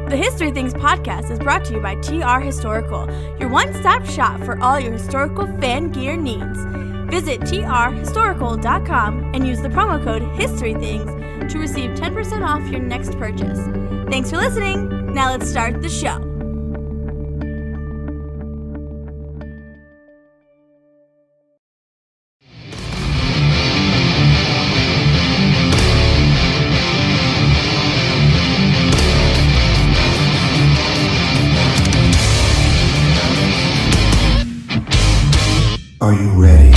The History Things podcast is brought to you by TR Historical, your one-stop shop for all your historical fan gear needs. Visit trhistorical.com and use the promo code HISTORYTHINGS to receive 10% off your next purchase. Thanks for listening. Now let's start the show. Are you ready?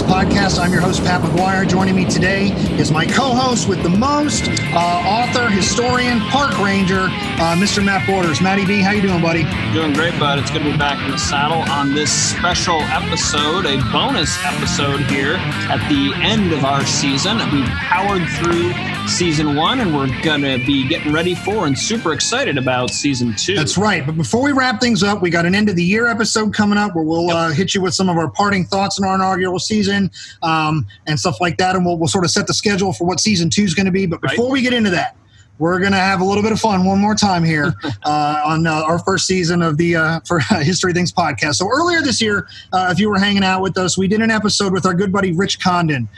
Podcast. I'm your host, Pat McGuire. Joining me today is my co-host with the most, author, historian, park ranger, Mr. Matt Borders. Matty B, how you doing, buddy? Doing great, bud. It's good to be back in the saddle on this special episode, a bonus episode here at the end of our season. We've powered through season 1, and we're going to be getting ready for and super excited about season 2. That's right. But before we wrap things up, we got an end of the year episode coming up where we'll hit you with some of our parting thoughts on our inaugural season and stuff like that. And we'll sort of set the schedule for what season 2 is going to be. But before we get into that, we're going to have a little bit of fun one more time here on our first season of the for History Things podcast. So earlier this year, if you were hanging out with us, we did an episode with our good buddy Rich Condon,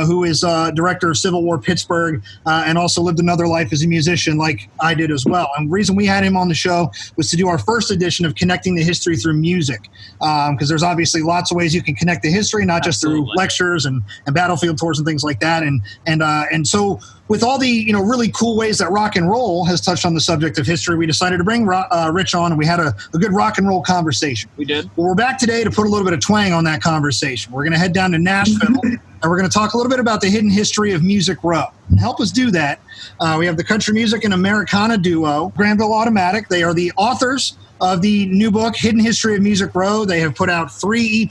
who is director of Civil War Pittsburgh and also lived another life as a musician like I did as well. And the reason we had him on the show was to do our first edition of Connecting the History Through Music, because there's obviously lots of ways you can connect the history, not just through lectures and battlefield tours and things like that. And so with all the really cool ways that rock and roll has touched on the subject of history, we decided to bring Rich on, and we had a good rock and roll conversation. We did. Well, we're back today to put a little bit of twang on that conversation. We're going to head down to Nashville, and we're going to talk a little bit about the hidden history of Music Row. And help us do that, we have the country music and Americana duo, Granville Automatic. They are the authors of the new book, Hidden History of Music Row. They have put out 3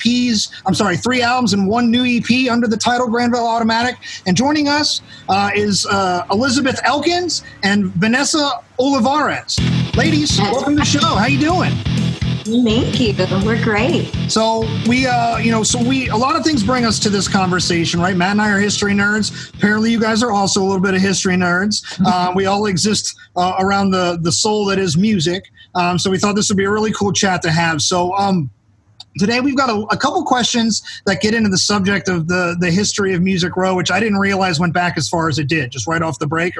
albums and 1 new EP under the title Granville Automatic. And joining us is Elizabeth Elkins and Vanessa Olivarez. Ladies, welcome to the show. How you doing? Thank you. We're great. So a lot of things bring us to this conversation, right? Matt and I are history nerds. Apparently you guys are also a little bit of history nerds. We all exist around the soul that is music. So we thought this would be a really cool chat to have. So today we've got a couple questions that get into the subject of the history of Music Row, which I didn't realize went back as far as it did. Just right off the break,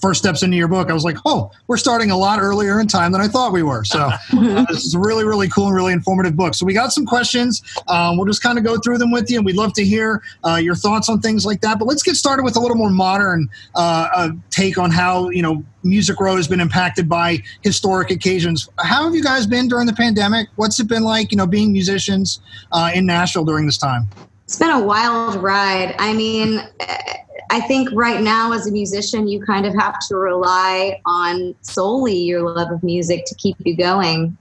first steps into your book, I was like, oh, we're starting a lot earlier in time than I thought we were. So this is a really, really cool and really informative book. So we got some questions. We'll just kind of go through them with you, and we'd love to hear your thoughts on things like that. But let's get started with a little more modern take on how, Music Row has been impacted by historic occasions. How have you guys been during the pandemic? What's it been like, being musicians in Nashville during this time? It's been a wild ride. I mean, I think right now as a musician, you kind of have to rely on solely your love of music to keep you going,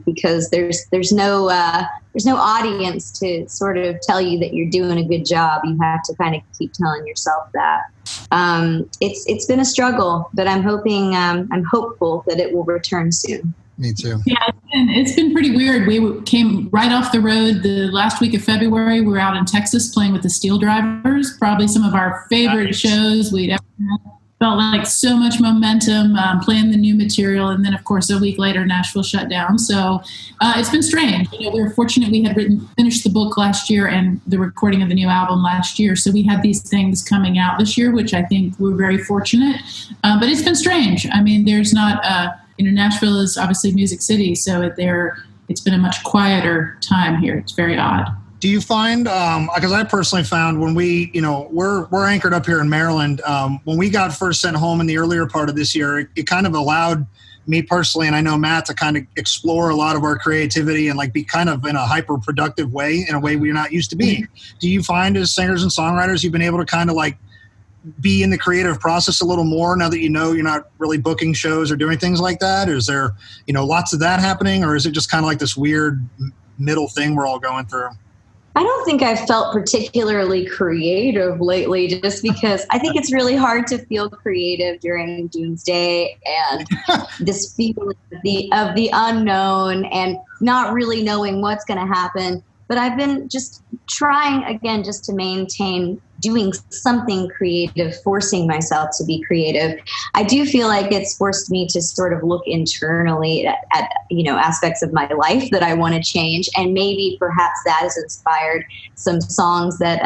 because there's no audience to sort of tell you that you're doing a good job. You have to kind of keep telling yourself that. It's been a struggle, but I'm hopeful that it will return soon. Me too. Yeah, it's been pretty weird. We came right off the road the last week of February. We were out in Texas playing with the Steel Drivers, probably some of our favorite shows we'd ever had. Felt like so much momentum, playing the new material. And then, of course, a week later, Nashville shut down. So it's been strange. We were fortunate we had finished the book last year and the recording of the new album last year. So we had these things coming out this year, which I think we're very fortunate. But it's been strange. I mean, there's not... Nashville is obviously Music City, so it's been a much quieter time here. It's very odd. Do you find, because I personally found when we're anchored up here in Maryland, when we got first sent home in the earlier part of this year, it kind of allowed me personally, and I know Matt, to kind of explore a lot of our creativity and be kind of in a hyper productive way, in a way we're not used to being. Do you find as singers and songwriters, you've been able to kind of be in the creative process a little more now that you're not really booking shows or doing things like that? Is there, lots of that happening, or is it just kind of like this weird middle thing we're all going through? I don't think I've felt particularly creative lately, just because I think it's really hard to feel creative during Doomsday and this feeling of the unknown and not really knowing what's going to happen. But I've been just trying, again, just to maintain doing something creative, forcing myself to be creative. I do feel like it's forced me to sort of look internally at aspects of my life that I want to change. And maybe perhaps that has inspired some songs that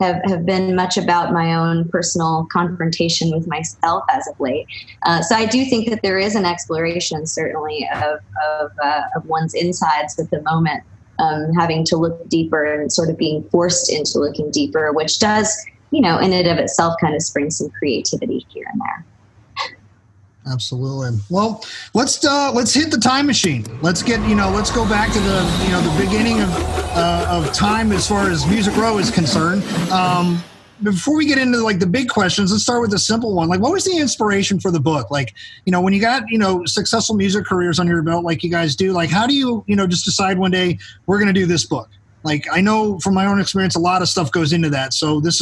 have been much about my own personal confrontation with myself as of late. So I do think that there is an exploration, certainly, of one's insides at the moment. Having to look deeper and sort of being forced into looking deeper, which does, in and of itself kind of spring some creativity here and there. Absolutely. Well, let's hit the time machine. Let's go back to the beginning of time as far as Music Row is concerned. Before we get into like the big questions, let's start with the simple one. Like, what was the inspiration for the book? Like, when you got, successful music careers under your belt, like you guys do, like, how do you, just decide one day we're going to do this book? Like, I know from my own experience, a lot of stuff goes into that. So this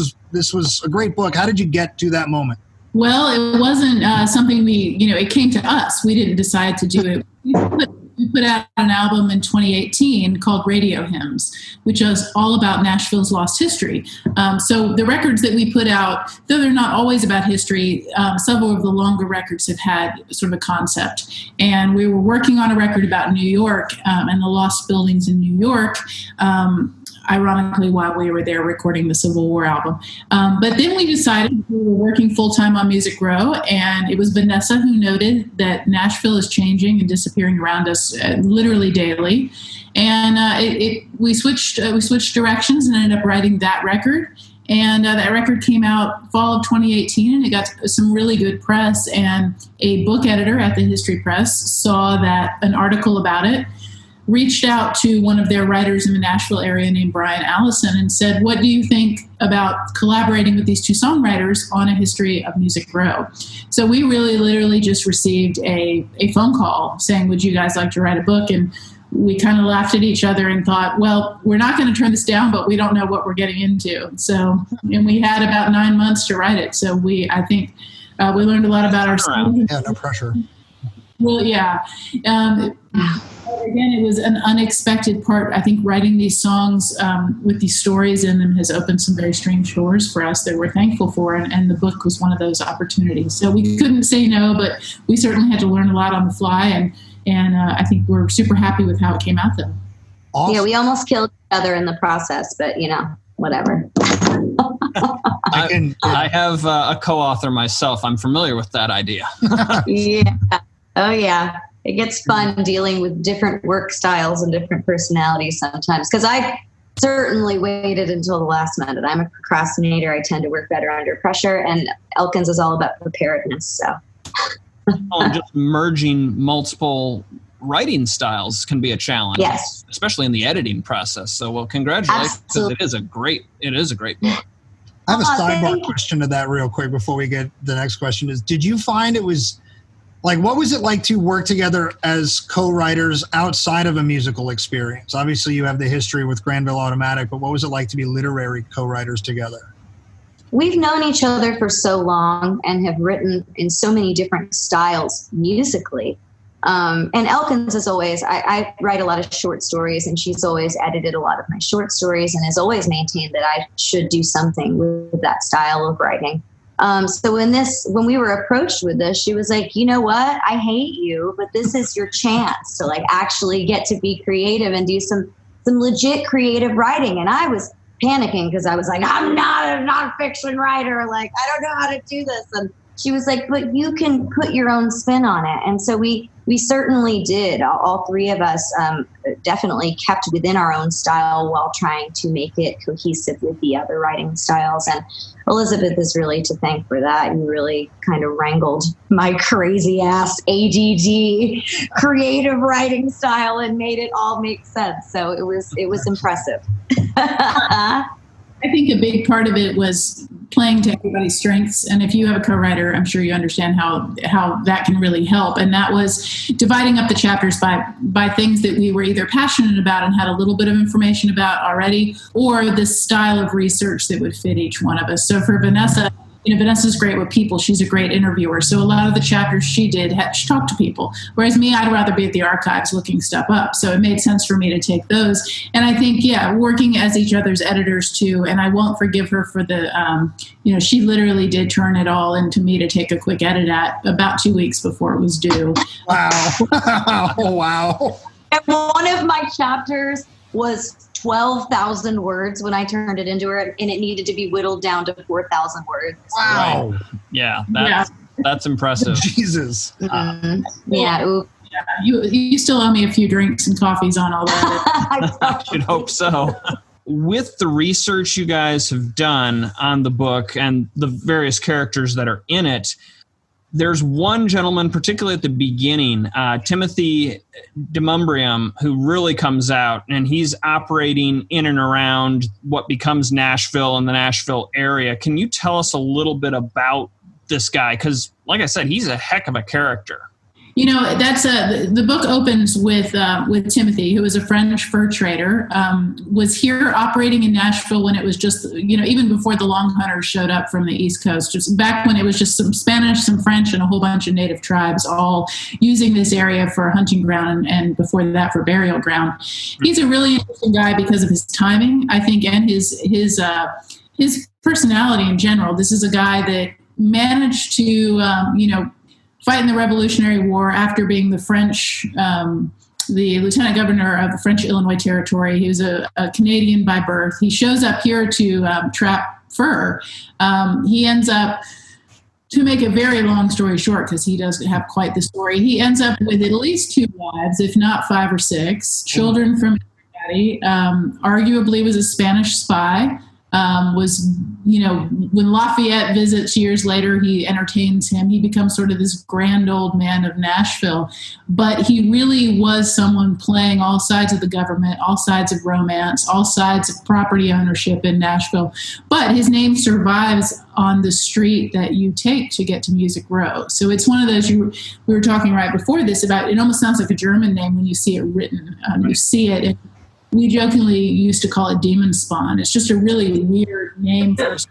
was a great book. How did you get to that moment? Well, it wasn't something it came to us. We didn't decide to do it. We put out an album in 2018 called Radio Hymns, which is all about Nashville's lost history. So the records that we put out, though they're not always about history, several of the longer records have had sort of a concept. And we were working on a record about New York and the lost buildings in New York, ironically, while we were there recording the Civil War album. But then we decided we were working full-time on Music Row, and it was Vanessa who noted that Nashville is changing and disappearing around us literally daily. And we switched directions and ended up writing that record. And that record came out fall of 2018, and it got some really good press. And a book editor at the History Press saw an article about it, reached out to one of their writers in the Nashville area named Brian Allison and said, what do you think about collaborating with these two songwriters on a history of Music Row? So we really literally just received a phone call saying, would you guys like to write a book? And we kind of laughed at each other and thought, well, we're not going to turn this down, but we don't know what we're getting into. So, and we had about 9 months to write it. So I think we learned a lot about ourselves. Yeah, no pressure. Well, yeah. Again, it was an unexpected part. I think writing these songs with these stories in them has opened some very strange doors for us that we're thankful for, and the book was one of those opportunities. So we couldn't say no, but we certainly had to learn a lot on the fly, and I think we're super happy with how it came out, though. Awesome. Yeah, we almost killed each other in the process, but, whatever. I have a co-author myself. I'm familiar with that idea. Yeah. Oh, yeah. It gets fun dealing with different work styles and different personalities sometimes, because I certainly waited until the last minute. I'm a procrastinator. I tend to work better under pressure, and Elkins is all about preparedness. So, just merging multiple writing styles can be a challenge, yes, especially in the editing process. So, well, congratulations, because it is a great book. I have a sidebar question to that real quick before we get the next question. Is, did you find it was like, what was it like to work together as co-writers outside of a musical experience? Obviously, you have the history with Granville Automatic, but what was it like to be literary co-writers together? We've known each other for so long and have written in so many different styles musically. And Elkins is always, I write a lot of short stories, and she's always edited a lot of my short stories and has always maintained that I should do something with that style of writing. So when we were approached with this, she was like, you know what? I hate you, but this is your chance to like actually get to be creative and do some legit creative writing. And I was panicking because I was like, I'm not a nonfiction writer. Like, I don't know how to do this. And she was like, but you can put your own spin on it. And so we certainly did. All three of us definitely kept within our own style while trying to make it cohesive with the other writing styles. And Elizabeth is really to thank for that. You really kind of wrangled my crazy ass ADD creative writing style and made it all make sense. So it was impressive. I think a big part of it was playing to everybody's strengths. And if you have a co-writer, I'm sure you understand how that can really help. And that was dividing up the chapters by things that we were either passionate about and had a little bit of information about already, or the style of research that would fit each one of us. So for Vanessa, Vanessa's great with people. She's a great interviewer. So a lot of the chapters she did, she talked to people. Whereas me, I'd rather be at the archives looking stuff up. So it made sense for me to take those. And I think, working as each other's editors too. And I won't forgive her for the, she literally did turn it all into me to take a quick edit at about 2 weeks before it was due. Wow. Wow. And one of my chapters was 12,000 words when I turned it into her, and it needed to be whittled down to 4,000 words. Wow. Right. Yeah, that's impressive. Jesus. Mm-hmm. Yeah. Ooh. You still owe me a few drinks and coffees on all that. I should hope so. With the research you guys have done on the book and the various characters that are in it, there's one gentleman, particularly at the beginning, Timothy Dembriam, who really comes out, and he's operating in and around what becomes Nashville and the Nashville area. Can you tell us a little bit about this guy? Because, like I said, he's a heck of a character. That's the book opens with Timothy, who was a French fur trader, was here operating in Nashville when it was just, even before the Long Hunters showed up from the East Coast, just back when it was just some Spanish, some French, and a whole bunch of native tribes all using this area for a hunting ground and before that for burial ground. He's a really interesting guy because of his timing, I think, and his personality in general. This is a guy that managed to, fight in the Revolutionary War after being the French, the lieutenant governor of the French Illinois Territory. He was a Canadian by birth. He shows up here to trap fur. He ends up, to make a very long story short, because he does have quite the story, he ends up with at least 2 wives, if not 5 or 6, children from everybody, arguably was a Spanish spy. When Lafayette visits years later, he entertains him. He becomes sort of this grand old man of Nashville. But he really was someone playing all sides of the government, all sides of romance, all sides of property ownership in Nashville. But his name survives on the street that you take to get to Music Row. So it's one of those, we were talking right before this about, it almost sounds like a German name when you see it written. You see it. We jokingly used to call it Demon Spawn. It's just a really weird name for us.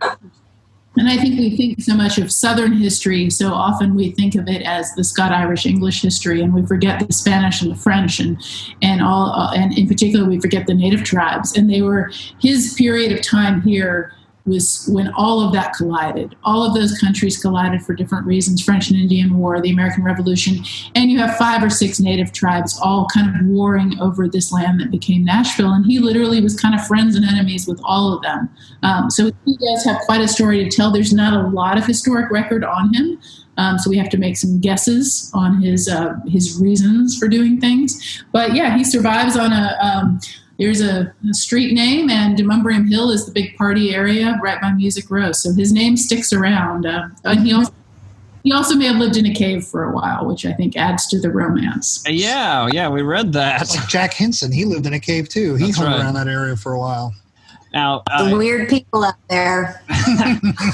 And I think we think so much of Southern history, so often we think of it as the Scott-Irish-English history, and we forget the Spanish and the French, and in particular we forget the native tribes. And his period of time here was when all of that collided. All of those countries collided for different reasons, French and Indian War, the American Revolution, and you have 5 or 6 native tribes all kind of warring over this land that became Nashville, and he literally was kind of friends and enemies with all of them. So he does have quite a story to tell. There's not a lot of historic record on him, so we have to make some guesses on his reasons for doing things. But yeah, he survives on there's a street name, and Dembriam Hill is the big party area right by Music Row. So his name sticks around. And he also may have lived in a cave for a while, which I think adds to the romance. Yeah, we read that. Like Jack Henson, he lived in a cave too. He hung around that area for a while. Now, the weird people out there.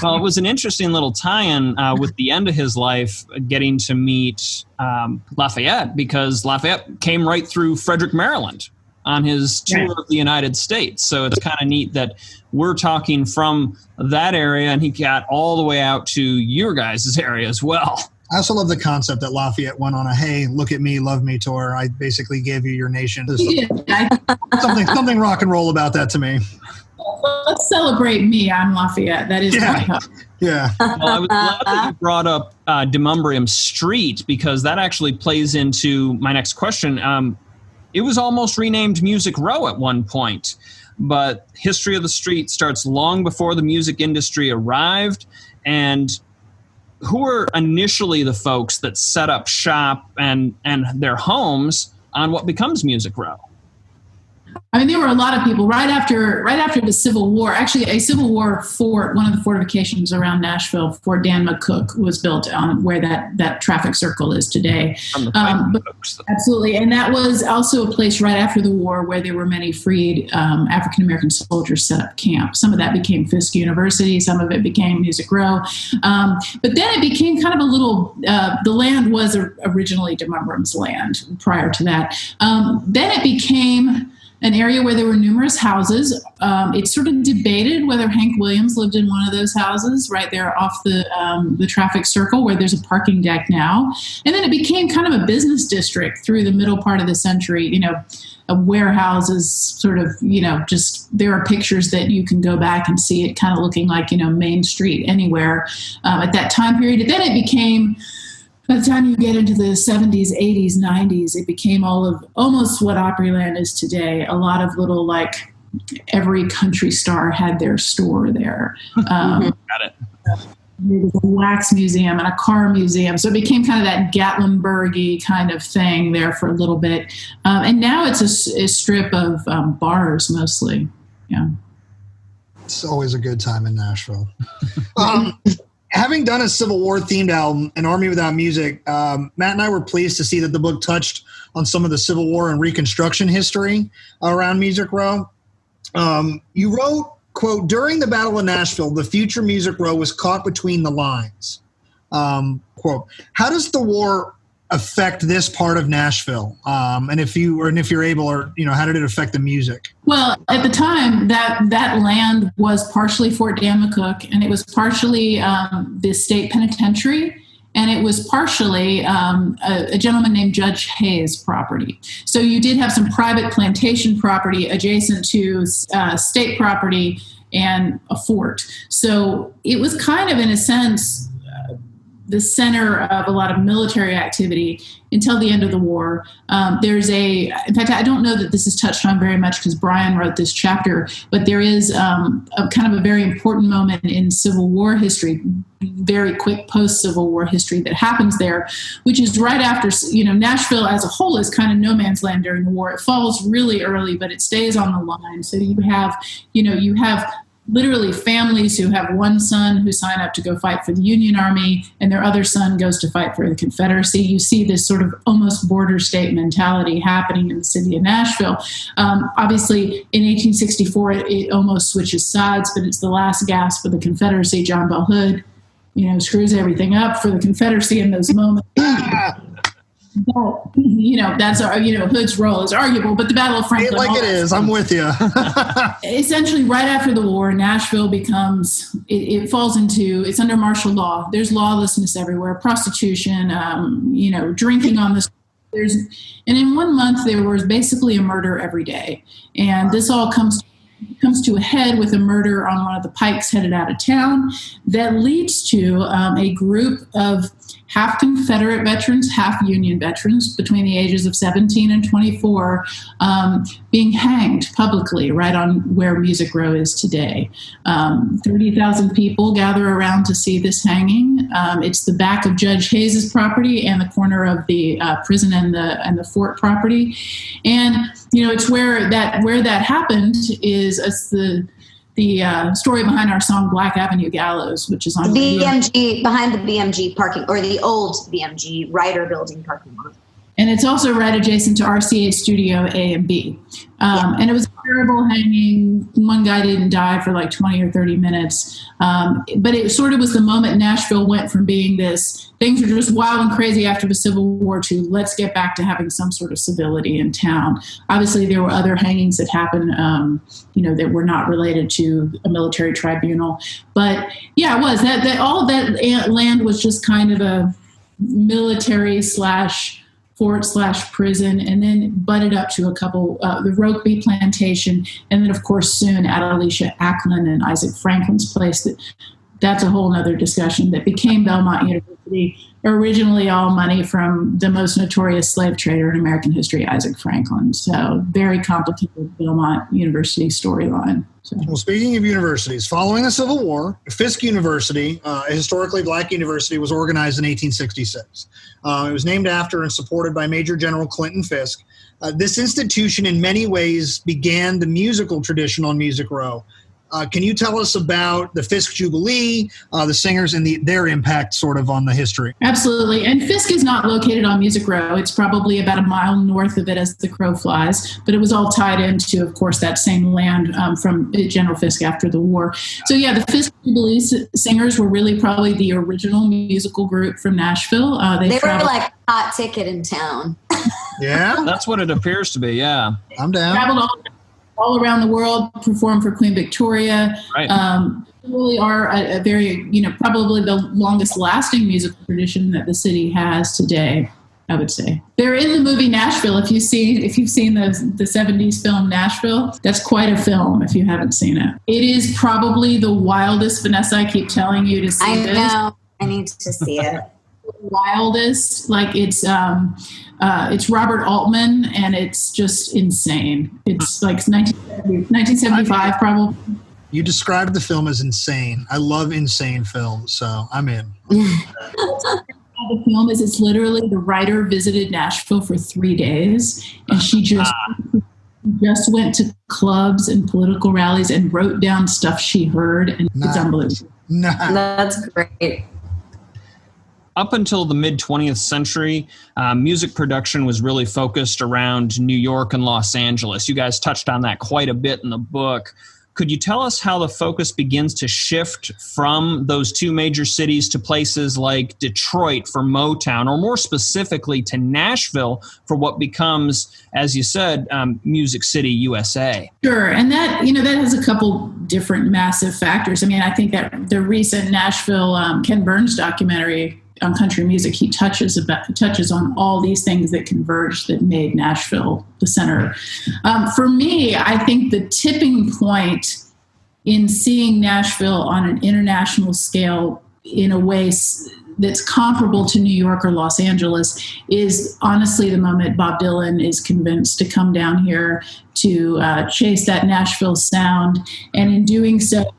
Well, it was an interesting little tie-in with the end of his life, getting to meet Lafayette, because Lafayette came right through Frederick, Maryland, on his tour of the United States. So it's kind of neat that we're talking from that area, and he got all the way out to your guys' area as well. I also love the concept that Lafayette went on a "Hey, look at me, love me" tour. I basically gave you your nation. Something rock and roll about that to me. Let's celebrate me. I'm Lafayette. That is my hope. Yeah. Well, I was glad that you brought up Dembriam Street, because that actually plays into my next question. It was almost renamed Music Row at one point, but history of the street starts long before the music industry arrived. And who were initially the folks that set up shop and their homes on what becomes Music Row? I mean, there were a lot of people right after the Civil War. Actually, a Civil War fort, one of the fortifications around Nashville, Fort Dan McCook, was built on where that traffic circle is today. Absolutely, and that was also a place right after the war where there were many freed African American soldiers set up camp. Some of that became Fisk University, some of it became Music Row, but then it became kind of a little. The land was originally Dembriam's land prior to that. Then it became an area where there were numerous houses. It's sort of debated whether Hank Williams lived in one of those houses right there off the traffic circle where there's a parking deck now. And then it became kind of a business district through the middle part of the century, warehouses sort of, just there are pictures that you can go back and see it kind of looking like, Main Street anywhere at that time period. And then it became, by the time you get into the 70s, 80s, 90s, it became almost what Opryland is today. A lot of little, every country star had their store there. Got it. There was a wax museum and a car museum. So it became kind of that Gatlinburg-y kind of thing there for a little bit. And now it's a strip of bars mostly. Yeah. It's always a good time in Nashville. Having done a Civil War themed album, An Army Without Music, Matt and I were pleased to see that the book touched on some of the Civil War and Reconstruction history around Music Row. You wrote, quote, "During the Battle of Nashville, the future Music Row was caught between the lines." Quote, "How does the war affect this part of Nashville? And if you're able, or how did it affect the music?" Well, at the time, that land was partially Fort Dan McCook, and it was partially the state penitentiary, and it was partially a gentleman named Judge Hayes' property. So you did have some private plantation property adjacent to state property and a fort. So it was kind of, in a sense, the center of a lot of military activity until the end of the war. In fact, I don't know that this is touched on very much because Brian wrote this chapter, but there is a kind of a very important moment in Civil War history, very quick post-Civil War history that happens there, which is right after, Nashville as a whole is kind of no man's land during the war. It falls really early, but it stays on the line. So you have literally families who have one son who sign up to go fight for the Union Army and their other son goes to fight for the Confederacy. You see this sort of almost border state mentality happening in the city of Nashville. Obviously, in 1864, it almost switches sides, but it's the last gasp for the Confederacy. John Bell Hood, screws everything up for the Confederacy in those moments. But, that's Hood's role is arguable, but the Battle of Franklin. It is. I'm with you. Essentially, right after the war, Nashville becomes, it falls into, it's under martial law. There's lawlessness everywhere, prostitution, drinking on the streets. And in 1 month, there was basically a murder every day. And this all comes to a head with a murder on one of the pikes headed out of town that leads to a group of half Confederate veterans, half Union veterans between the ages of 17 and 24 being hanged publicly right on where Music Row is today. 30,000 people gather around to see this hanging. It's the back of Judge Hayes' property and the corner of the prison and the fort property. And, it's where that happened is the story behind our song Black Avenue Gallows, which is on BMG, behind the BMG parking, or the old BMG Ryder building parking lot. And it's also right adjacent to RCA Studio A and B. And it was a terrible hanging. One guy didn't die for 20 or 30 minutes. But it sort of was the moment Nashville went from being this, things were just wild and crazy after the Civil War to let's get back to having some sort of civility in town. Obviously, there were other hangings that happened, that were not related to a military tribunal. But yeah, it was. That all of that land was just kind of a military / fort / prison, and then butted up to a couple, the Rokeby Plantation, and then of course soon Adelicia Ackland and Isaac Franklin's place that that's a whole nother discussion that became Belmont University, originally all money from the most notorious slave trader in American history, Isaac Franklin. So very complicated Belmont University storyline. So. Well, speaking of universities, following the Civil War, Fisk University, a historically black university, was organized in 1866. It was named after and supported by Major General Clinton Fisk. This institution in many ways began the musical tradition on Music Row. Can you tell us about the Fisk Jubilee, the singers, and their impact sort of on the history? Absolutely. And Fisk is not located on Music Row. It's probably about a mile north of it as the crow flies, but it was all tied into, of course, that same land from General Fisk after the war. So yeah, the Fisk Jubilee singers were really probably the original musical group from Nashville. They were like a hot ticket in town. Yeah? That's what it appears to be, yeah. I'm down. Traveled all around the world, performed for Queen Victoria. Right. Really are a very, probably the longest lasting musical tradition that the city has today, I would say. They're in the movie Nashville. If you've seen the 70s film Nashville, that's quite a film if you haven't seen it. It is probably the wildest, Vanessa, I keep telling you to see this. I know. I need to see it. Wildest, like it's Robert Altman, and it's just insane. It's like 1975 probably. You described the film as insane. I love insane films, so I'm in. The film is, it's literally the writer visited Nashville for 3 days, and she just went to clubs and political rallies and wrote down stuff she heard, and it's unbelievable. That's great. Up until the mid-20th century, music production was really focused around New York and Los Angeles. You guys touched on that quite a bit in the book. Could you tell us how the focus begins to shift from those two major cities to places like Detroit for Motown, or more specifically to Nashville for what becomes, as you said, Music City, USA? Sure, and that has a couple different massive factors. I mean, I think that the recent Nashville Ken Burns documentary on country music, he touches on all these things that converged that made Nashville the center. For me, I think the tipping point in seeing Nashville on an international scale in a way that's comparable to New York or Los Angeles is honestly the moment Bob Dylan is convinced to come down here to chase that Nashville sound, and in doing so,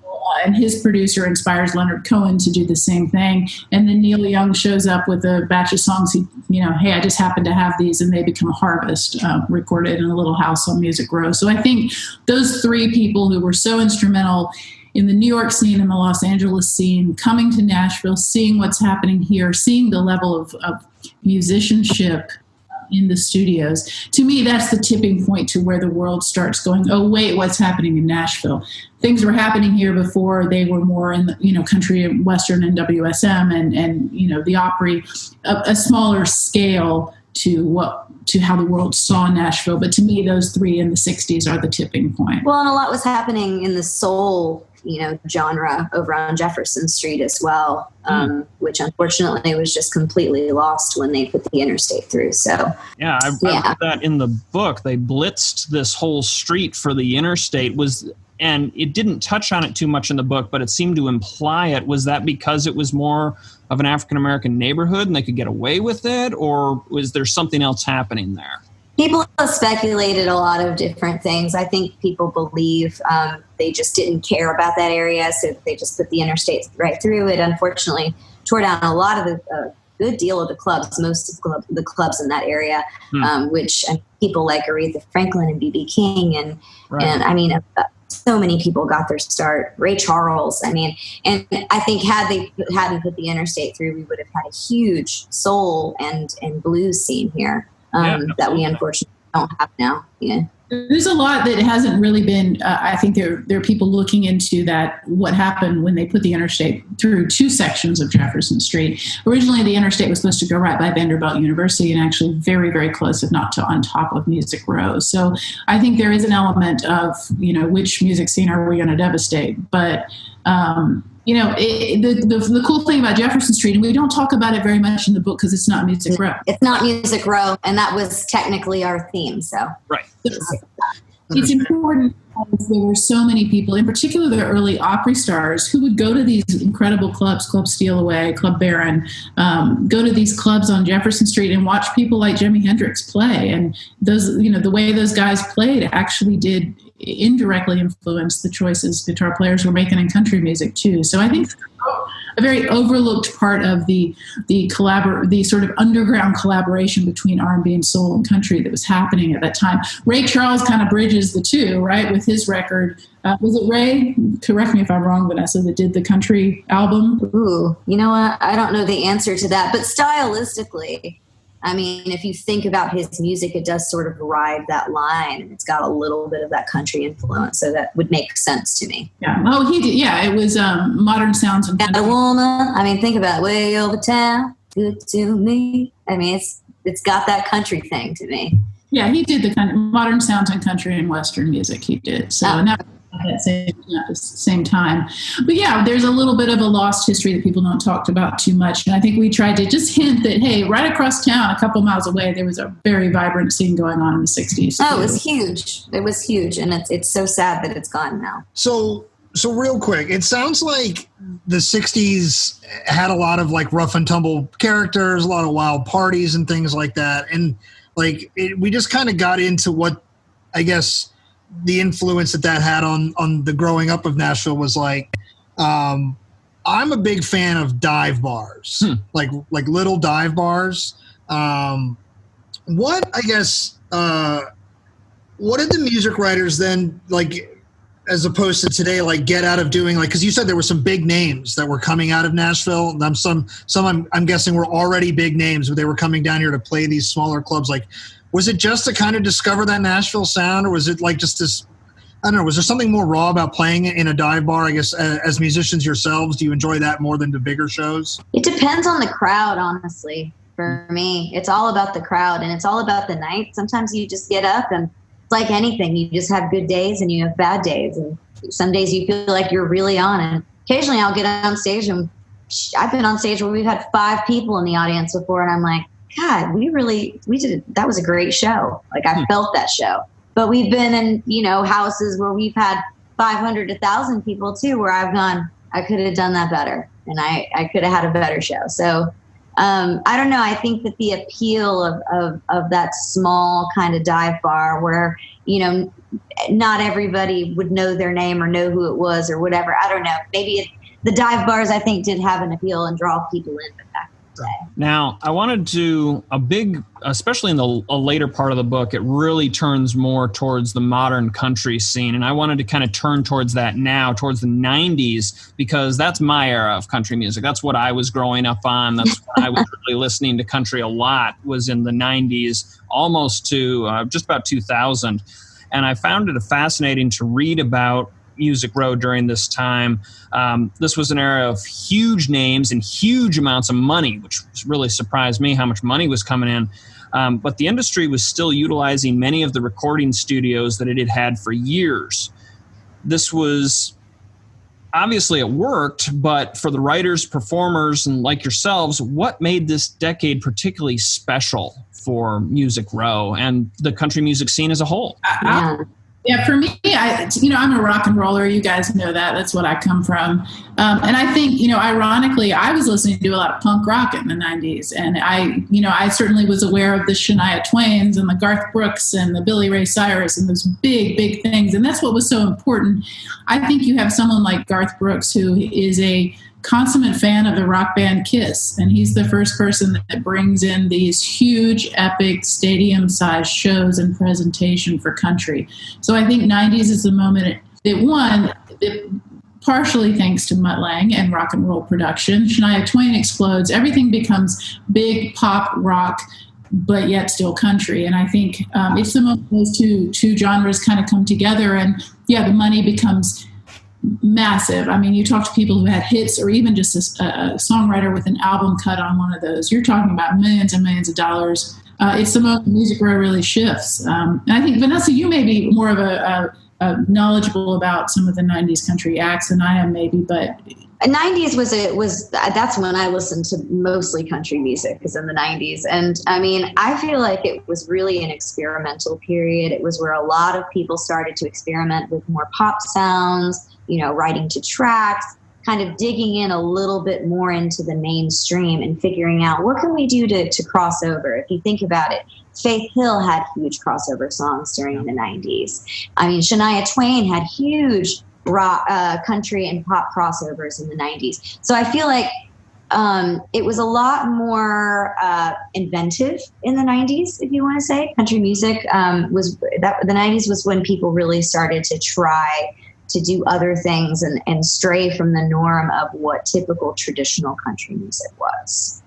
and his producer inspires Leonard Cohen to do the same thing. And then Neil Young shows up with a batch of songs. Hey, I just happen to have these, and they become Harvest, recorded in a little house on Music Row. So I think those three people who were so instrumental in the New York scene and the Los Angeles scene, coming to Nashville, seeing what's happening here, seeing the level of musicianship in the studios. To me, that's the tipping point to where the world starts going, oh, wait, what's happening in Nashville? Things were happening here before. They were more in the, country and Western and WSM and the Opry, a smaller scale to how the world saw Nashville. But to me, those three in the 60s are the tipping point. Well, and a lot was happening in the soul genre over on Jefferson Street as well, which unfortunately was just completely lost when they put the interstate through. So I read that in the book. They blitzed this whole street for the interstate. And it didn't touch on it too much in the book, but it seemed to imply it. Was that because it was more of an African-American neighborhood and they could get away with it, or was there something else happening there? People have speculated a lot of different things. I think people believe they just didn't care about that area, so they just put the interstate right through it. Unfortunately, tore down a lot of the good deal of the clubs, most of the clubs in that area, which people like Aretha Franklin and B.B. King and I mean, so many people got their start. Ray Charles. I mean, and I think had they hadn't put the interstate through, we would have had a huge soul and blues scene here. That we unfortunately don't have now. Yeah. There's a lot that hasn't really been, I think there are people looking into that, what happened when they put the interstate through two sections of Jefferson Street. Originally, the interstate was supposed to go right by Vanderbilt University and actually very, very close, if not to on top of Music Row. So I think there is an element of, which music scene are we going to devastate? But, the cool thing about Jefferson Street, and we don't talk about it very much in the book because it's not Music Row. It's not Music Row, and that was technically our theme. So right, it's important there were so many people, in particular the early Opry stars, who would go to these incredible clubs, Club Steal Away, Club Baron, go to these clubs on Jefferson Street and watch people like Jimi Hendrix play. And those, the way those guys played actually did indirectly influence the choices guitar players were making in country music too. So I think a very overlooked part of the sort of underground collaboration between R&B and soul and country that was happening at that time. Ray Charles kind of bridges the two, right, with his record. Was it Ray? Correct me if I'm wrong, Vanessa, that did the country album? Ooh, you know what? I don't know the answer to that, but stylistically, I mean, if you think about his music, it does sort of ride that line, and it's got a little bit of that country influence, so that would make sense to me. Yeah. Oh, he did. Yeah, it was modern sounds and country. A woman. I mean, think about it. Way over town, good to me. I mean, it's got that country thing to me. Yeah, he did the kind of modern sounds and country and Western music. He did. So at the same time. But yeah, there's a little bit of a lost history that people don't talk about too much. And I think we tried to just hint that, hey, right across town, a couple miles away, there was a very vibrant scene going on in the 60s. Oh, it was huge. It was huge. And it's so sad that it's gone now. So real quick, it sounds like the 60s had a lot of like rough and tumble characters, a lot of wild parties and things like that. And like we just kind of got into what, I guess, the influence that had on the growing up of Nashville was like. I'm a big fan of dive bars, like little dive bars. What did the music writers then, like, as opposed to today, like get out of doing, like, because you said there were some big names that were coming out of Nashville. And some I'm guessing were already big names, but they were coming down here to play these smaller clubs. Like, was it just to kind of discover that Nashville sound, or was it like just this, I don't know, was there something more raw about playing in a dive bar? I guess as musicians yourselves, do you enjoy that more than the bigger shows? It depends on the crowd, honestly. For me, it's all about the crowd, and it's all about the night. Sometimes you just get up, and it's like anything. You just have good days and you have bad days. And some days you feel like you're really on, and occasionally I'll get on stage, and I've been on stage where we've had 5 people in the audience before, and I'm like, God, we did it. That was a great show. Like, I felt that show. But we've been in, houses where we've had 500 to 1,000 people too, where I've gone, I could have done that better, and I could have had a better show. So I don't know. I think that the appeal of that small kind of dive bar where, not everybody would know their name or know who it was or whatever. I don't know. Maybe the dive bars, I think, did have an appeal and draw people in back. Now, I wanted to especially in a later part of the book, it really turns more towards the modern country scene. And I wanted to kind of turn towards that now, towards the 90s, because that's my era of country music. That's what I was growing up on. That's when I was really listening to country a lot, was in the 90s, almost to just about 2000. And I found it fascinating to read about Music Row during this time. This was an era of huge names and huge amounts of money, which really surprised me how much money was coming in. But the industry was still utilizing many of the recording studios that it had had for years. This was, obviously it worked, but for the writers, performers, and like yourselves, what made this decade particularly special for Music Row and the country music scene as a whole? Yeah, for me, I'm a rock and roller. You guys know that. That's what I come from. And I think, ironically, I was listening to a lot of punk rock in the 90s. And I certainly was aware of the Shania Twains and the Garth Brooks and the Billy Ray Cyrus and those big, big things. And that's what was so important. I think you have someone like Garth Brooks, who is a consummate fan of the rock band Kiss, and he's the first person that brings in these huge, epic, stadium-sized shows and presentation for country. So I think 90s is the moment that partially thanks to Mutt Lange and rock and roll production, Shania Twain explodes. Everything becomes big pop rock, but yet still country. And I think it's the moment those two genres kind of come together, and the money becomes massive. I mean, you talk to people who had hits, or even just a songwriter with an album cut on one of those, you're talking about millions and millions of dollars. It's the moment Music Row really shifts. And I think, Vanessa, you may be more of a knowledgeable about some of the 90s country acts than I am, maybe, but 90s that's when I listened to mostly country music, is in the 90s. And I mean, I feel like it was really an experimental period. It was where a lot of people started to experiment with more pop sounds, writing to tracks, kind of digging in a little bit more into the mainstream and figuring out what can we do to cross over. If you think about it, Faith Hill had huge crossover songs during the 90s. I mean, Shania Twain had huge rock, country and pop crossovers in the 90s. So I feel like it was a lot more inventive in the 90s, if you want to say. Country music the 90s was when people really started to try to do other things and stray from the norm of what typical traditional country music was.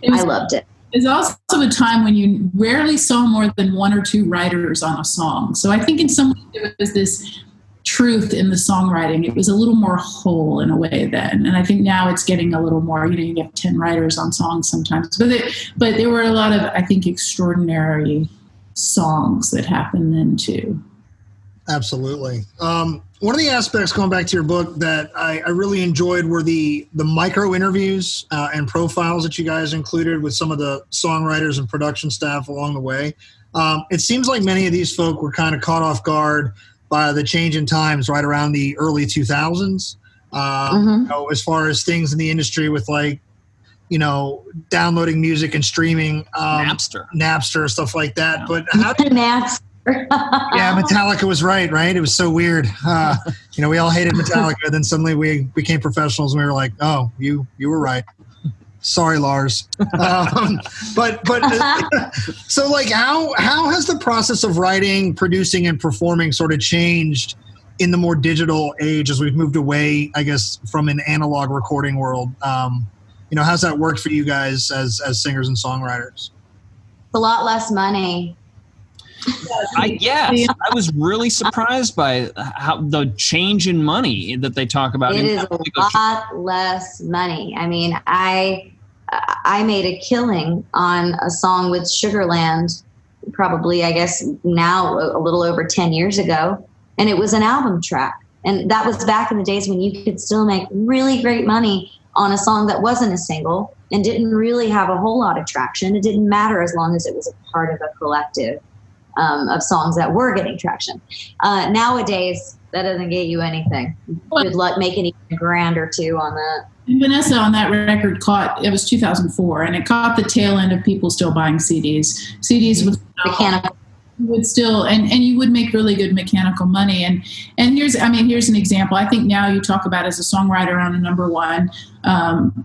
I loved it. It's also a time when you rarely saw more than one or two writers on a song. So I think in some ways there was this truth in the songwriting. It was a little more whole in a way then. And I think now it's getting a little more, you have 10 writers on songs sometimes. But there were a lot of, I think, extraordinary songs that happened then too. Absolutely. One of the aspects, going back to your book, that I really enjoyed were the micro interviews and profiles that you guys included with some of the songwriters and production staff along the way. It seems like many of these folk were kind of caught off guard by the change in times right around the early 2000s, as far as things in the industry with downloading music and streaming, Napster, stuff like that. Yeah. But how did Napster? Yeah, Metallica was right? It was so weird. We all hated Metallica. Then suddenly we became professionals and we were like, oh, you were right. Sorry, Lars. But so how has the process of writing, producing, and performing sort of changed in the more digital age as we've moved away, I guess, from an analog recording world? How's that worked for you guys as singers and songwriters? It's a lot less money. I was really surprised by how the change in money that they talk about. It is a lot less money. I mean, I made a killing on a song with Sugarland, probably, I guess, now a little over 10 years ago, and it was an album track. And that was back in the days when you could still make really great money on a song that wasn't a single and didn't really have a whole lot of traction. It didn't matter as long as it was a part of a collective of songs that were getting traction. Nowadays, that doesn't get you anything. Good luck making even $1,000 or $2,000 on that. And Vanessa on that record it was 2004, and it caught the tail end of people still buying CDs. CDs with mechanical. Would still, and you would make really good mechanical money. And here's an example. I think now you talk about as a songwriter on a number one,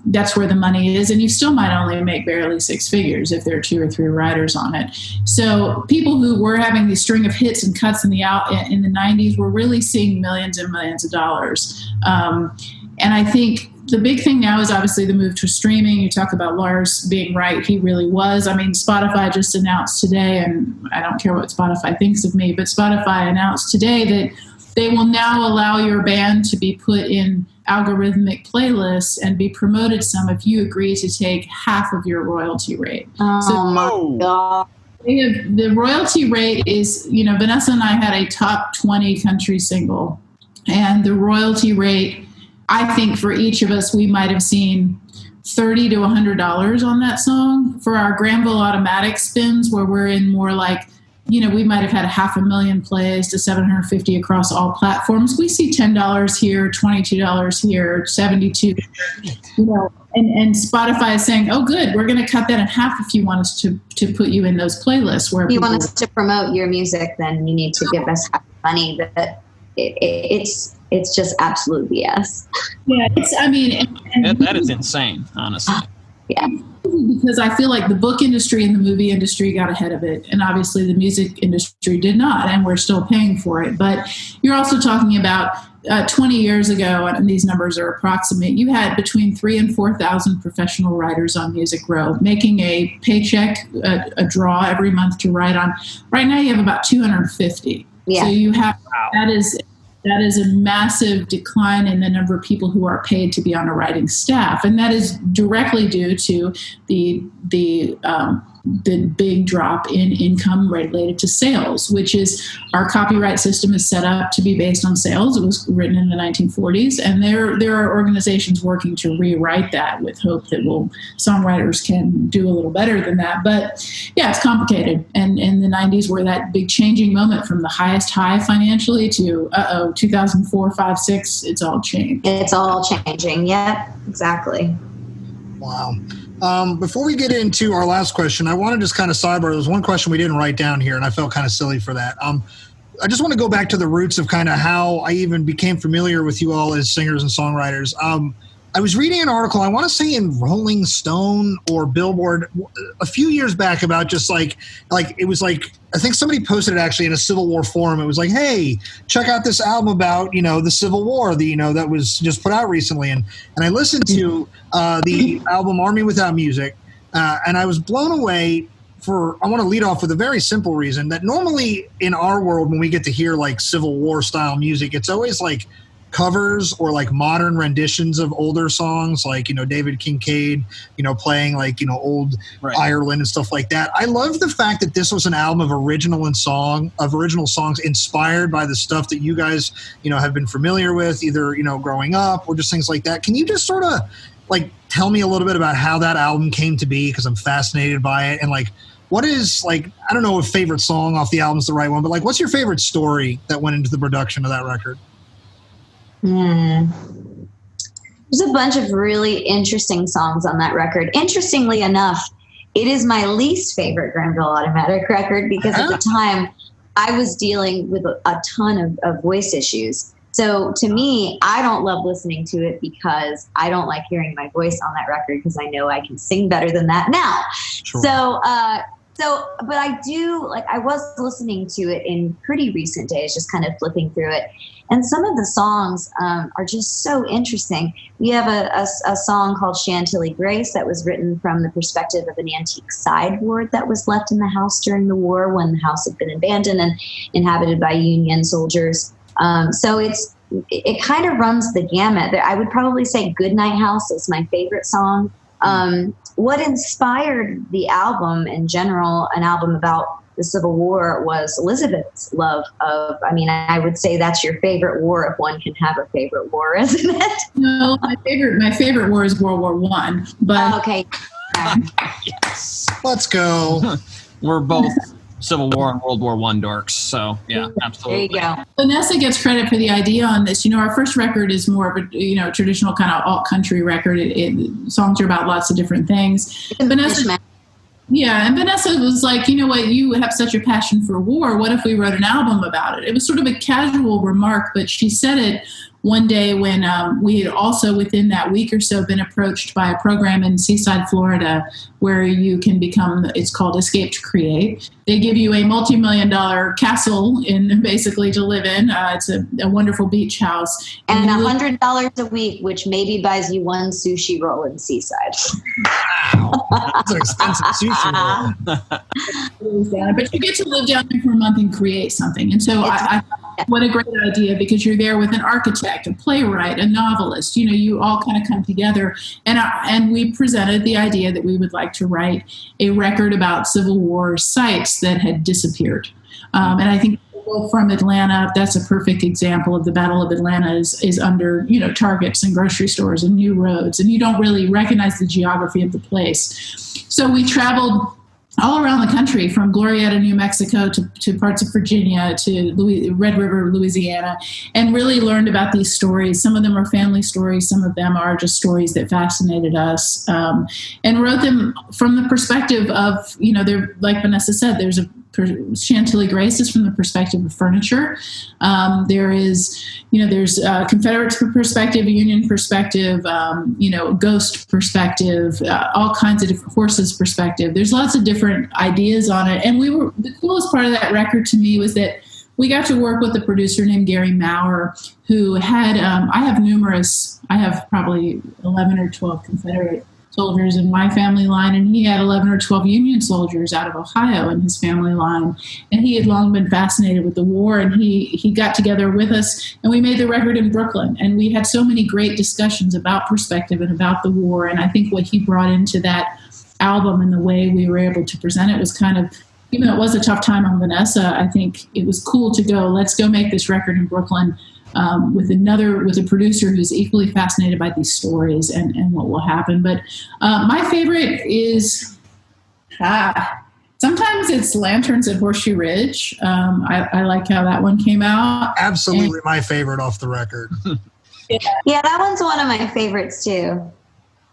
that's where the money is, and you still might only make barely six figures if there are 2 or 3 writers on it. So people who were having these string of hits and cuts in the 90s were really seeing millions and millions of dollars. And I think the big thing now is obviously the move to streaming. You talk about Lars being right. He really was. I mean, Spotify just announced today, and I don't care what Spotify thinks of me, but Spotify announced today that they will now allow your band to be put in algorithmic playlists and be promoted some if you agree to take half of your royalty rate. My God. The royalty rate is, Vanessa and I had a top 20 country single, and the royalty rate, I think for each of us, we might have seen $30 to $100 on that song. For our Granville Automatic spins, where we're in more like, we might have had 500,000 plays to 750 across all platforms. We see $10 here, $22 here, $72. And Spotify is saying, "Oh, good, we're going to cut that in half if you want us to put you in those playlists." Where if you want us to promote your music, then you need to give us half the money. But it's just absolute BS. Yeah, that is insane, honestly. Yeah. Because I feel like the book industry and the movie industry got ahead of it, and obviously the music industry did not, and we're still paying for it. But you're also talking about 20 years ago, and these numbers are approximate, you had between 3,000 and 4,000 professional writers on Music Row, making a paycheck, a draw every month to write on. Right now you have about 250. Yeah. So you have, that is a massive decline in the number of people who are paid to be on a writing staff. And that is directly due to the the big drop in income related to sales, which is our copyright system is set up to be based on sales. It was written in the 1940s, and there are organizations working to rewrite that with hope that songwriters can do a little better than that. But yeah, it's complicated. And in the 90s were that big changing moment from the highest high financially to 2004, 5, 6. It's all changed. It's all changing. Yep, exactly. Wow. Before we get into our last question, I want to just kind of sidebar. There's one question we didn't write down here, and I felt kind of silly for that. I just want to go back to the roots of kind of how I even became familiar with you all as singers and songwriters. I was reading an article, I want to say in Rolling Stone or Billboard a few years back about just like it was like, I think somebody posted it actually in a Civil War forum. It was like, hey, check out this album about, the Civil War, that was just put out recently. And I listened to the album Army Without Music, and I was blown away. I want to lead off with a very simple reason that normally in our world, when we get to hear like Civil War style music, it's always like covers or like modern renditions of older songs, like David Kincaid playing like old Ireland and stuff like that. I love the fact that this was an album of original songs inspired by the stuff that you guys have been familiar with, either growing up or just things like that. Can you just sort of like tell me a little bit about how that album came to be, because I'm fascinated by it, and like what is, like, I don't know if favorite song off the album is the right one, but like what's your favorite story that went into the production of that record? There's a bunch of really interesting songs on that record. Interestingly enough, it is my least favorite Granville Automatic record because at the time I was dealing with a ton of voice issues. So to me, I don't love listening to it because I don't like hearing my voice on that record because I know I can sing better than that now. Sure. But I do, like, I was listening to it in pretty recent days, just kind of flipping through it. And some of the songs are just so interesting. We have a song called Chantilly Grace that was written from the perspective of an antique sideboard that was left in the house during the war when the house had been abandoned and inhabited by Union soldiers. So it kind of runs the gamut. I would probably say Goodnight House is my favorite song. What inspired the album in general, an album about the Civil War, was Elizabeth's love of, I would say that's your favorite war if one can have a favorite war, isn't it? No, my favorite war is World War I. But okay. Yes. Let's go. We're both Civil War and World War I dorks. So yeah, absolutely. There you go. Vanessa gets credit for the idea on this. Our first record is more of a traditional kind of alt country record. Songs are about lots of different things. Vanessa was like, you know what, you have such a passion for war. What if we wrote an album about it? It was sort of a casual remark, but she said it one day when we had also within that week or so been approached by a program in Seaside, Florida, where you can it's called Escape to Create. They give you a multi-million-dollar castle basically to live in. It's a wonderful beach house. And $100 a week, which maybe buys you one sushi roll in Seaside. Wow. That's an expensive sushi roll. But you get to live down there for a month and create something. And so I what a great idea, because you're there with an architect, a playwright, a novelist. You all kind of come together. And we presented the idea that we would like to write a record about Civil War sites that had disappeared. And I think from Atlanta, that's a perfect example of the Battle of Atlanta is under, Targets and grocery stores and new roads. And you don't really recognize the geography of the place. So we traveled all around the country, from Glorieta, New Mexico, to parts of Virginia, to Red River, Louisiana, and really learned about these stories. Some of them are family stories. Some of them are just stories that fascinated us, and wrote them from the perspective of, like Vanessa said, there's Chantilly Grace is from the perspective of furniture. There's Confederate perspective, Union perspective, ghost perspective, all kinds of different horses perspective. There's lots of different ideas on it. And the coolest part of that record to me was that we got to work with a producer named Gary Maurer, who had, I have probably 11 or 12 Confederate soldiers in my family line, and he had 11 or 12 Union soldiers out of Ohio in his family line. And he had long been fascinated with the war, and he got together with us, and we made the record in Brooklyn. And we had so many great discussions about perspective and about the war. And I think what he brought into that album and the way we were able to present it was kind of, even though it was a tough time on Vanessa, I think it was cool to go, let's go make this record in Brooklyn with a producer who's equally fascinated by these stories and what will happen. But my favorite is, sometimes it's Lanterns at Horseshoe Ridge. I like how that one came out. Absolutely my favorite off the record. Yeah, that one's one of my favorites too.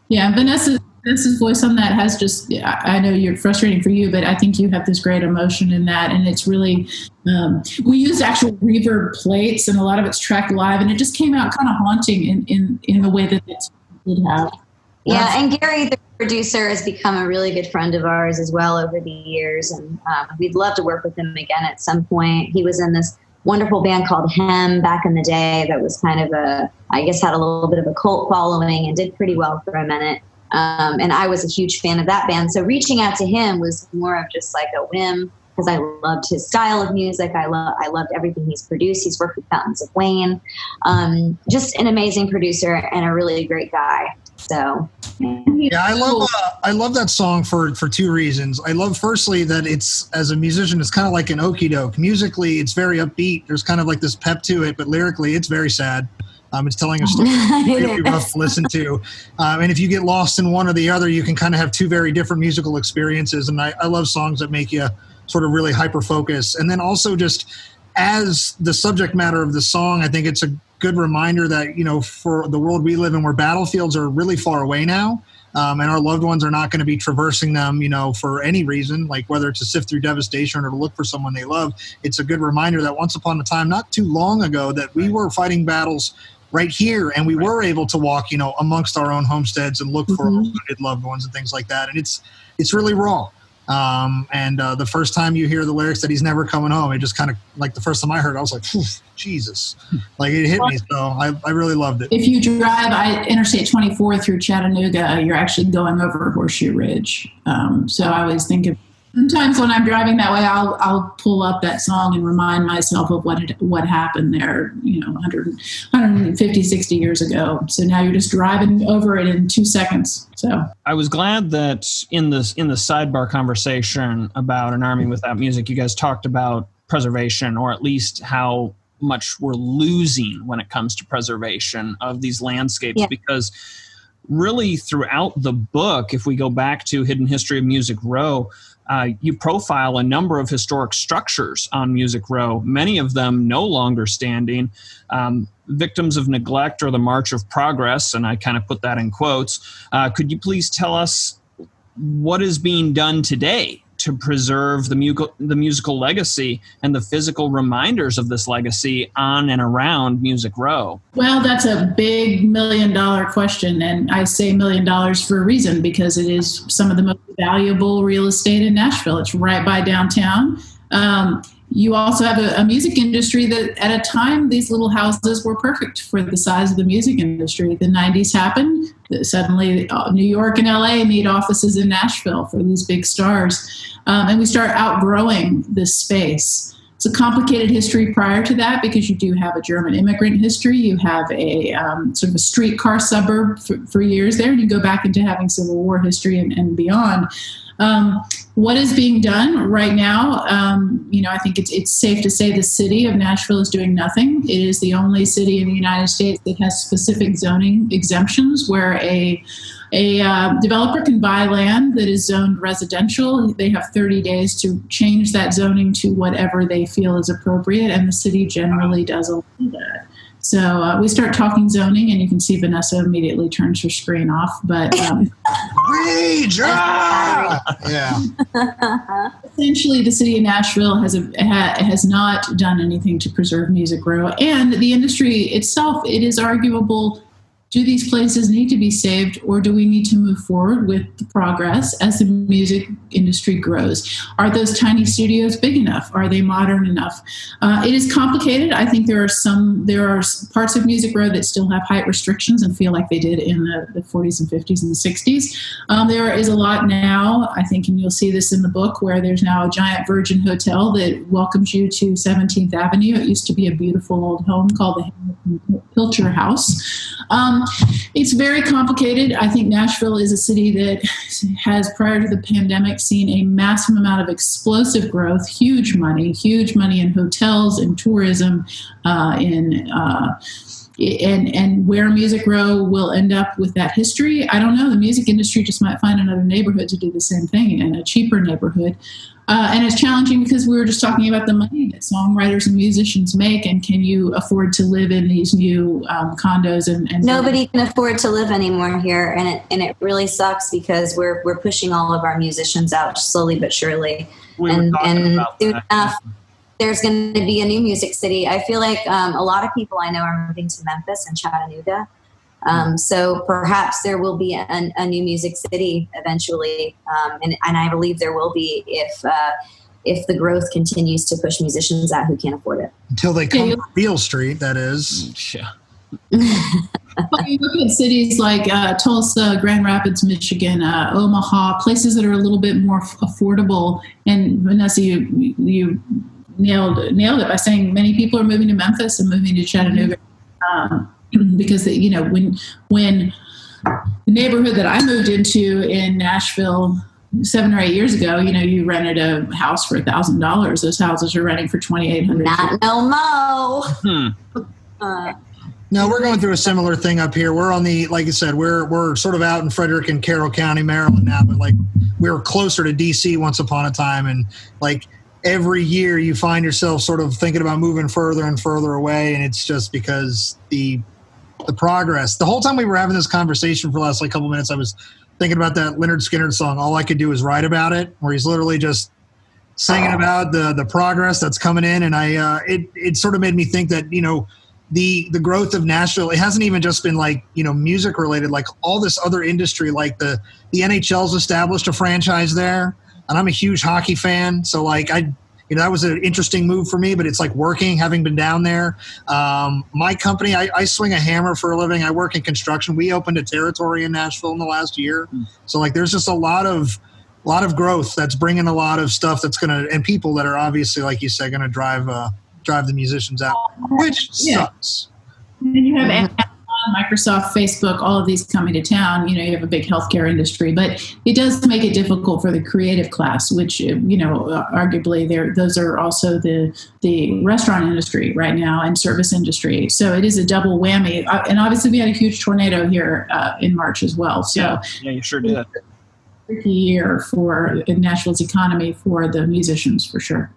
Yeah, Vanessa's voice on that has just, I know you're frustrating for you, but I think you have this great emotion in that. And it's really, we used actual reverb plates, and a lot of it's tracked live, and it just came out kind of haunting in the way that it did have. Yeah, and Gary, the producer, has become a really good friend of ours as well over the years. And we'd love to work with him again at some point. He was in this wonderful band called Hem back in the day that was kind of I guess had a little bit of a cult following and did pretty well for a minute. And I was a huge fan of that band. So reaching out to him was more of just like a whim, because I loved his style of music. I loved everything he's produced. He's worked with Fountains of Wayne. Just an amazing producer and a really great guy. So yeah, I love that song for two reasons. I love, firstly, that it's, as a musician, it's kind of like an okie doke. Musically, it's very upbeat. There's kind of like this pep to it, but lyrically, it's very sad. It's telling a story really rough to listen to. And if you get lost in one or the other, you can kind of have two very different musical experiences. And I love songs that make you sort of really hyper-focus. And then also, just as the subject matter of the song, I think it's a good reminder that, for the world we live in, where battlefields are really far away now, and our loved ones are not going to be traversing them, for any reason, like whether it's to sift through devastation or to look for someone they love. It's a good reminder that once upon a time, not too long ago, that we were fighting battles right here, and we were able to walk, amongst our own homesteads and look for our wounded loved ones and things like that. And it's really raw. And the first time you hear the lyrics that he's never coming home, it just kind of, like, the first time I heard it, I was like, Jesus, like, it hit me. So I really loved it. If you drive Interstate 24 through Chattanooga, you're actually going over Horseshoe Ridge. So I always think of, sometimes when I'm driving that way, I'll pull up that song and remind myself of what happened there, 150, 60 years ago. So now you're just driving over it in 2 seconds. So I was glad that in the sidebar conversation about An Army Without Music, you guys talked about preservation, or at least how much we're losing when it comes to preservation of these landscapes. Yeah. Because really throughout the book, if we go back to Hidden History of Music Row, you profile a number of historic structures on Music Row, many of them no longer standing, victims of neglect or the march of progress, and I kind of put that in quotes. Could you please tell us what is being done today to preserve the musical legacy and the physical reminders of this legacy on and around Music Row? Well, that's a big $1 million question, and I say $1 million for a reason, because it is some of the most valuable real estate in Nashville. It's right by downtown. You also have a music industry that, at a time, these little houses were perfect for the size of the music industry. The 90s happened. Suddenly, New York and LA need offices in Nashville for these big stars. And we start outgrowing this space. It's a complicated history prior to that, because you do have a German immigrant history. You have a sort of a streetcar suburb for years there, and you go back into having Civil War history and beyond. What is being done right now? I think it's safe to say the city of Nashville is doing nothing. It is the only city in the United States that has specific zoning exemptions, where a developer can buy land that is zoned residential. They have 30 days to change that zoning to whatever they feel is appropriate, and the city generally does allow that. So we start talking zoning, and you can see Vanessa immediately turns her screen off. But rage! Yeah. Essentially, the city of Nashville has not done anything to preserve Music Row, and the industry itself. It is arguable do these places need to be saved, or do we need to move forward with the progress as the music industry grows? Are those tiny studios big enough? Are they modern enough? It is complicated. I think there are parts of Music Row that still have height restrictions and feel like they did in the 40s and 50s and 60s. There is a lot now, I think, and you'll see this in the book, where there's now a giant Virgin hotel that welcomes you to 17th Avenue. It used to be a beautiful old home called the Pilcher House. It's very complicated. I think Nashville is a city that has, prior to the pandemic, seen a massive amount of explosive growth, huge money in hotels and tourism, and where Music Row will end up with that history, I don't know. The music industry just might find another neighborhood to do the same thing, in a cheaper neighborhood. And it's challenging because we were just talking about the money that songwriters and musicians make, and can you afford to live in these new condos? And nobody can afford to live anymore here, and it really sucks because we're pushing all of our musicians out slowly but surely. And soon enough, there's going to be a new music city. I feel like a lot of people I know are moving to Memphis and Chattanooga. So perhaps there will be a new music city eventually, and I believe there will be if the growth continues to push musicians out who can't afford it. Until they come to Beale Street, that is. Yeah. Well, you look at cities like Tulsa, Grand Rapids, Michigan, Omaha, places that are a little bit more affordable. And Vanessa, you nailed it by saying many people are moving to Memphis and moving to Chattanooga. Because when the neighborhood that I moved into in Nashville 7 or 8 years ago, you rented a house for $1,000. Those houses are renting for $2,800. Not no mo. No, we're going through a similar thing up here. We're on the, like I said, we're sort of out in Frederick and Carroll County, Maryland now, but like we were closer to DC once upon a time, and like every year you find yourself sort of thinking about moving further and further away, and it's just because the progress. The whole time we were having this conversation for the last couple minutes, I was thinking about that Lynyrd Skynyrd song, All I Could Do Is Write About It, where he's literally just singing about the progress that's coming in. And it sort of made me think that, the growth of Nashville, it hasn't even just been music related, like all this other industry, like the NHL's established a franchise there, and I'm a huge hockey fan. So that was an interesting move for me, but it's working, having been down there. My company, I swing a hammer for a living. I work in construction. We opened a territory in Nashville in the last year. So there's just a lot of growth that's bringing a lot of stuff that's and people that are obviously, like you said, going to drive the musicians out, which sucks. And you have Amazon, Microsoft, Facebook, all of these coming to town. You have a big healthcare industry, but it does make it difficult for the creative class, which, arguably those are also the restaurant industry right now and service industry. So it is a double whammy. And obviously we had a huge tornado here in March as well. So yeah, you sure did. Tricky year for Nashville's economy for the musicians, for sure.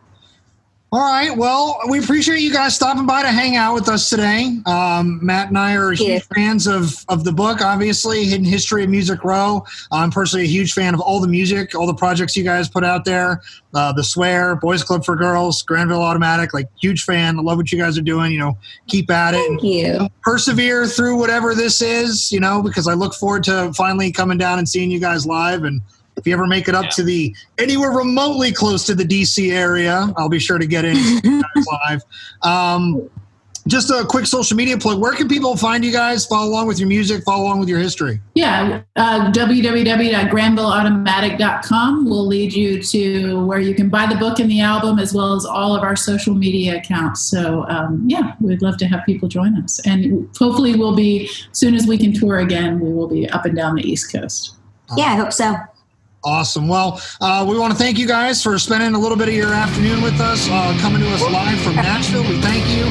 All right. Well, we appreciate you guys stopping by to hang out with us today. Matt and I are huge fans of the book, obviously, Hidden History of Music Row. I'm personally a huge fan of all the music, all the projects you guys put out there. The Swear, Boys Club for Girls, Granville Automatic, huge fan. I love what you guys are doing. Keep at it. Thank you. Persevere through whatever this is, because I look forward to finally coming down and seeing you guys live. And if you ever make it up to anywhere remotely close to the DC area, I'll be sure to get in live. Just a quick social media plug. Where can people find you guys? Follow along with your music, follow along with your history. Yeah, www.granvilleautomatic.com will lead you to where you can buy the book and the album, as well as all of our social media accounts. So, we'd love to have people join us. And hopefully we'll be, as soon as we can tour again, we will be up and down the East Coast. Yeah, I hope so. Awesome. Well, we want to thank you guys for spending a little bit of your afternoon with us, coming to us live from Nashville. We thank you.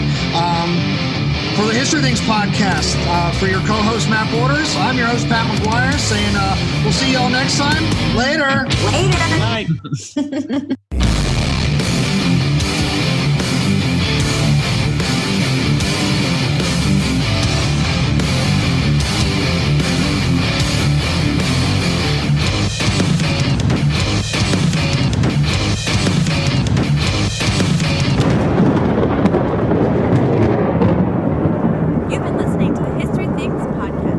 For the History Things podcast, for your co-host, Matt Borders, I'm your host, Pat McGuire, saying we'll see you all next time. Later. Bye. You've been listening to the History Things podcast.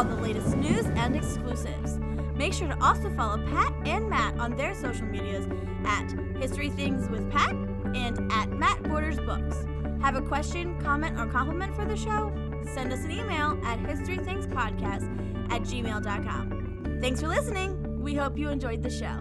all the latest news and exclusives. Make sure to also follow Pat and Matt on their social medias at History Things with Pat and at Matt Borders Books. Have a question, comment, or compliment for the show? Send us an email at historythingspodcast@gmail.com. Thanks for listening. We hope you enjoyed the show.